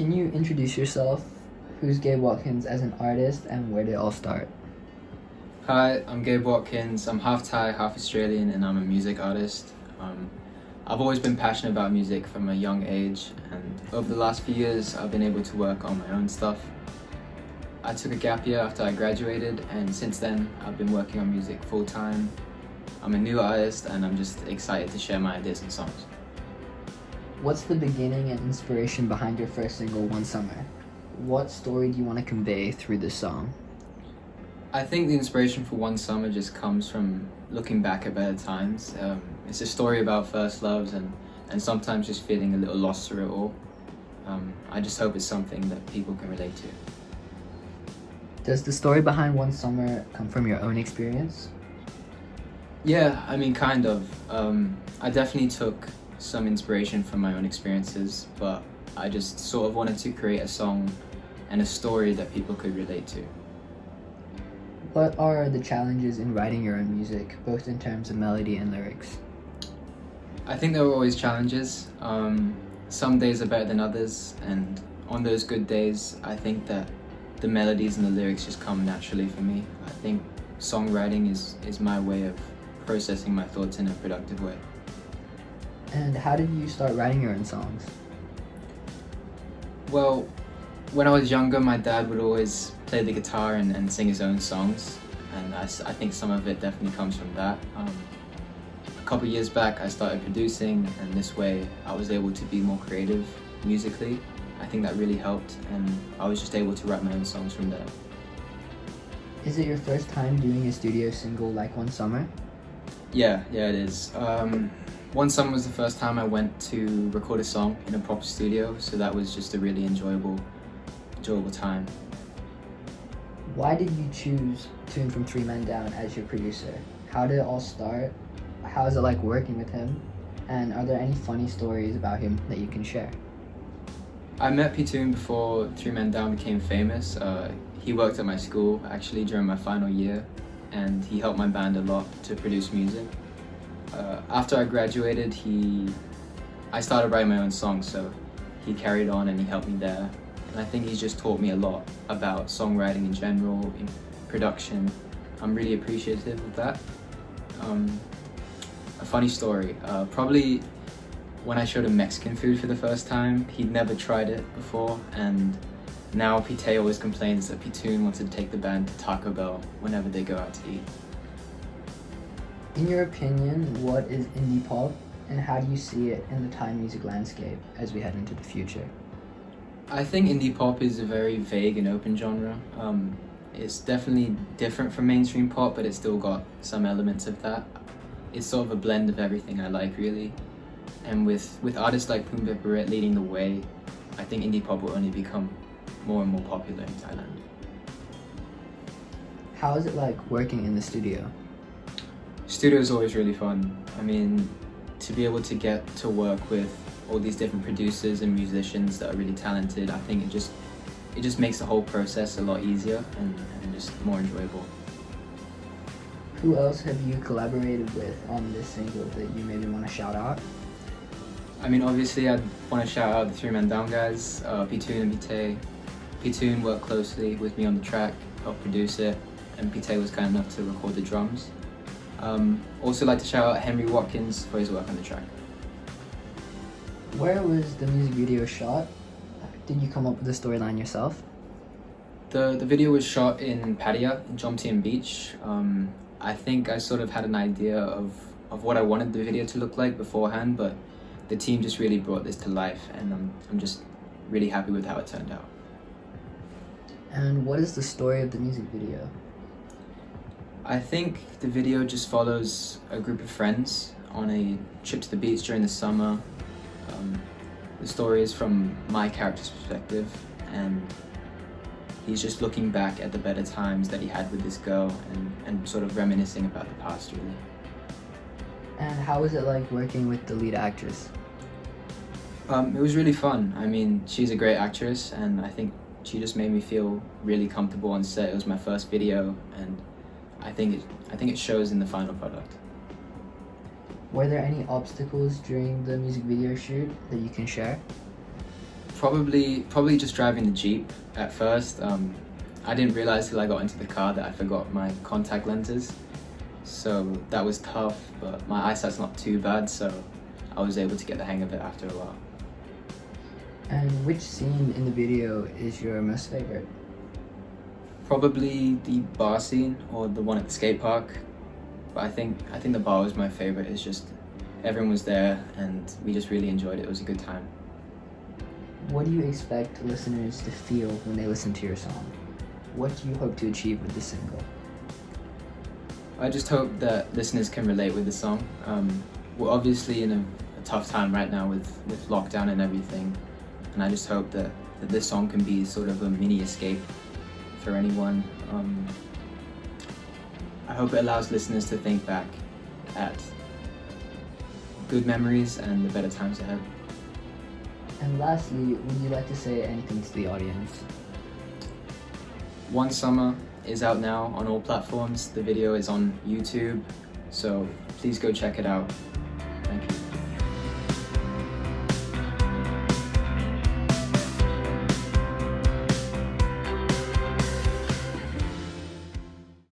Can you introduce yourself? Who's Gabe Watkins as an artist and where did it all start? Hi, I'm Gabe Watkins. I'm half Thai, half Australian, and I'm a music artist. I've always been passionate about music from a young age, and over the last few years, I've been able to work on my own stuff. I took a gap year after I graduated, and since then, I've been working on music full time. I'm a new artist, and I'm just excited to share my ideas and songs. What's the beginning and inspiration behind your first single, One Summer? What story do you want to convey through this song? I think the inspiration for One Summer just comes from looking back at better times. It's a story about first loves and sometimes just feeling a little lost through it all. I just hope it's something that people can relate to. Does the story behind One Summer come from your own experience? Yeah, I mean, kind of. I definitely took some inspiration from my own experiences, but I just sort of wanted to create a song and a story that people could relate to. What are the challenges in writing your own music, both in terms of melody and lyrics? I think there were always challenges. Some days are better than others, and on those good days, I think that the melodies and the lyrics just come naturally for me. I think songwriting is my way of processing my thoughts in a productive way. And how did you start writing your own songs? Well, when I was younger, my dad would always play the guitar and sing his own songs, and I think some of it definitely comes from that. A couple of years back, I started producing, and this way I was able to be more creative musically. I think that really helped, and I was just able to write my own songs from there. Is it your first time doing a studio single like One Summer? Yeah, it is. One Summer was the first time I went to record a song in a proper studio, so that was just a really enjoyable time. Why did you choose Tune from Three Men Down as your producer? How did it all start? How is it like working with him? And are there any funny stories about him that you can share? I met P-Tune before Three Men Down became famous. He worked at my school actually during my final year, and he helped my band a lot to produce music. After I graduated, I started writing my own songs, so he carried on and he helped me there. And I think he's just taught me a lot about songwriting in general, in production. I'm really appreciative of that. A funny story, probably when I showed him Mexican food for the first time, he'd never tried it before, and now Pete always complains that P-Tune wanted to take the band to Taco Bell whenever they go out to eat. In your opinion, what is indie pop, and how do you see it in the Thai music landscape as we head into the future? I think indie pop is a very vague and open genre. It's definitely different from mainstream pop, but it's still got some elements of that. It's sort of a blend of everything I like, really. And with artists like Poom Pipparet leading the way, I think indie pop will only become more and more popular in Thailand. How is it like working in the studio? Studio is always really fun. I mean, to be able to get to work with all these different producers and musicians that are really talented, I think it just makes the whole process a lot easier and just more enjoyable. Who else have you collaborated with on this single that you maybe want to shout out? I mean, obviously I'd want to shout out the Three Men Down guys, P-Tune and Pite. P-Tune worked closely with me on the track, helped produce it, and Pite was kind enough to record the drums. Also like to shout out Henry Watkins for his work on the track. Where was the music video shot? Did you come up with the storyline yourself? The video was shot in Pattaya, in Jomtien Beach. I think I sort of had an idea of what I wanted the video to look like beforehand, but the team just really brought this to life, and I'm just really happy with how it turned out. And what is the story of the music video? I think the video just follows a group of friends on a trip to the beach during the summer. The story is from my character's perspective, and he's just looking back at the better times that he had with this girl and sort of reminiscing about the past, really. And how was it like working with the lead actress? It was really fun. I mean, she's a great actress, and I think she just made me feel really comfortable on set. It was my first video, and I think it shows in the final product. Were there any obstacles during the music video shoot that you can share? Probably just driving the Jeep at first. I didn't realize till I got into the car that I forgot my contact lenses. So that was tough, but my eyesight's not too bad, so I was able to get the hang of it after a while. And which scene in the video is your most favorite? Probably the bar scene or the one at the skate park. But I think the bar was my favorite. It's just everyone was there and we just really enjoyed it. It was a good time. What do you expect listeners to feel when they listen to your song? What do you hope to achieve with the single? I just hope that listeners can relate with the song. We're obviously in a tough time right now with lockdown and everything, and I just hope that this song can be sort of a mini escape for anyone. I hope it allows listeners to think back at good memories and the better times ahead. And lastly, would you like to say anything to the audience? One Summer is out now on all platforms. The video is on YouTube, so please go check it out. Thank you.